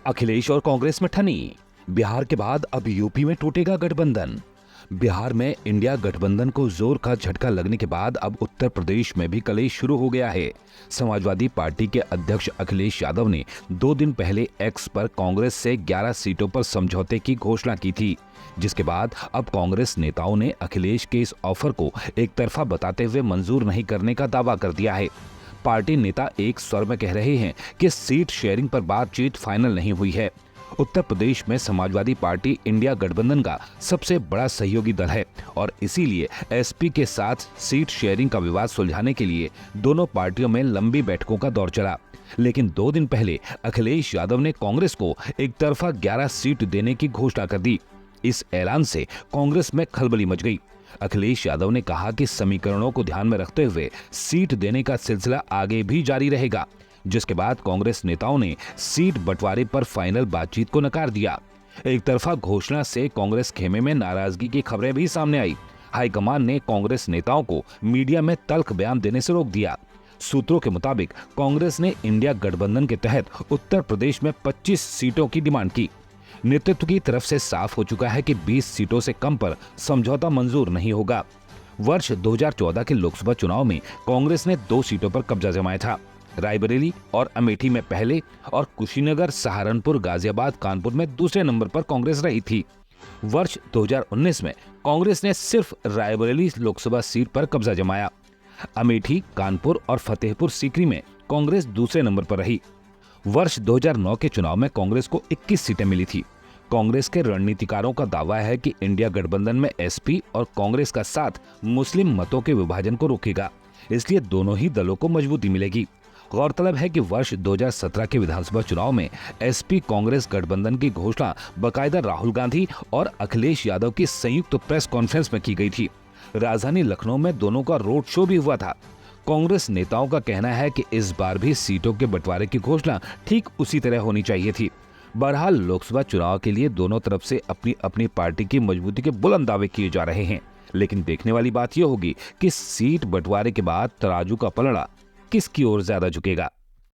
अखिलेश और कांग्रेस में ठनी। बिहार के बाद अब यूपी में टूटेगा गठबंधन। बिहार में इंडिया गठबंधन को जोर का झटका लगने के बाद अब उत्तर प्रदेश में भी कलेश शुरू हो गया है। समाजवादी पार्टी के अध्यक्ष अखिलेश यादव ने 2 दिन पहले एक्स पर कांग्रेस से 11 सीटों पर समझौते की घोषणा की थी, जिसके बाद अब कांग्रेस नेताओं ने अखिलेश के इस ऑफर को एक तरफा बताते हुए मंजूर नहीं करने का दावा कर दिया है। पार्टी नेता एक स्वर में कह रहे हैं कि सीट शेयरिंग पर बातचीत फाइनल नहीं हुई है। उत्तर प्रदेश में समाजवादी पार्टी इंडिया गठबंधन का सबसे बड़ा सहयोगी दल है और इसीलिए एसपी के साथ सीट शेयरिंग का विवाद सुलझाने के लिए दोनों पार्टियों में लंबी बैठकों का दौर चला। लेकिन 2 दिन पहले अखिलेश यादव ने कांग्रेस को एक तरफा 11 सीट देने की घोषणा कर दी। इस ऐलान से कांग्रेस में खलबली मच गई। अखिलेश यादव ने कहा कि समीकरणों को ध्यान में रखते हुए सीट देने का सिलसिला आगे भी जारी रहेगा, जिसके बाद कांग्रेस नेताओं ने सीट बंटवारे पर फाइनल बातचीत को नकार दिया। एक तरफा घोषणा से कांग्रेस खेमे में नाराजगी की खबरें भी सामने आई। हाईकमान ने कांग्रेस नेताओं को मीडिया में तल्ख बयान देने से रोक दिया। सूत्रों के मुताबिक कांग्रेस ने इंडिया गठबंधन के तहत उत्तर प्रदेश में 25 सीटों की डिमांड की। नेतृत्व की तरफ से साफ हो चुका है कि 20 सीटों से कम पर समझौता मंजूर नहीं होगा। वर्ष 2014 के लोकसभा चुनाव में कांग्रेस ने 2 सीटों पर कब्जा जमाया था। रायबरेली और अमेठी में पहले और कुशीनगर, सहारनपुर, गाजियाबाद, कानपुर में दूसरे नंबर पर कांग्रेस रही थी। वर्ष 2019 में कांग्रेस ने सिर्फ रायबरेली लोकसभा सीट पर कब्जा जमाया। अमेठी, कानपुर और फतेहपुर सीकरी में कांग्रेस दूसरे नंबर पर रही। वर्ष 2009 के चुनाव में कांग्रेस को 21 सीटें मिली थी। कांग्रेस के रणनीतिकारों का दावा है कि इंडिया गठबंधन में एसपी और कांग्रेस का साथ मुस्लिम मतों के विभाजन को रोकेगा, इसलिए दोनों ही दलों को मजबूती मिलेगी। गौरतलब है कि वर्ष 2017 के विधानसभा चुनाव में एसपी कांग्रेस गठबंधन की घोषणा बाकायदा राहुल गांधी और अखिलेश यादव की संयुक्त प्रेस कॉन्फ्रेंस में की गई थी। राजधानी लखनऊ में दोनों का रोड शो भी हुआ था। कांग्रेस नेताओं का कहना है कि इस बार भी सीटों के बंटवारे की घोषणा ठीक उसी तरह होनी चाहिए थी। बहरहाल लोकसभा चुनाव के लिए दोनों तरफ से अपनी अपनी पार्टी की मजबूती के बुलंद दावे किए जा रहे हैं, लेकिन देखने वाली बात यह होगी कि सीट बंटवारे के बाद तराजू का पलड़ा किसकी ओर ज्यादा झुकेगा।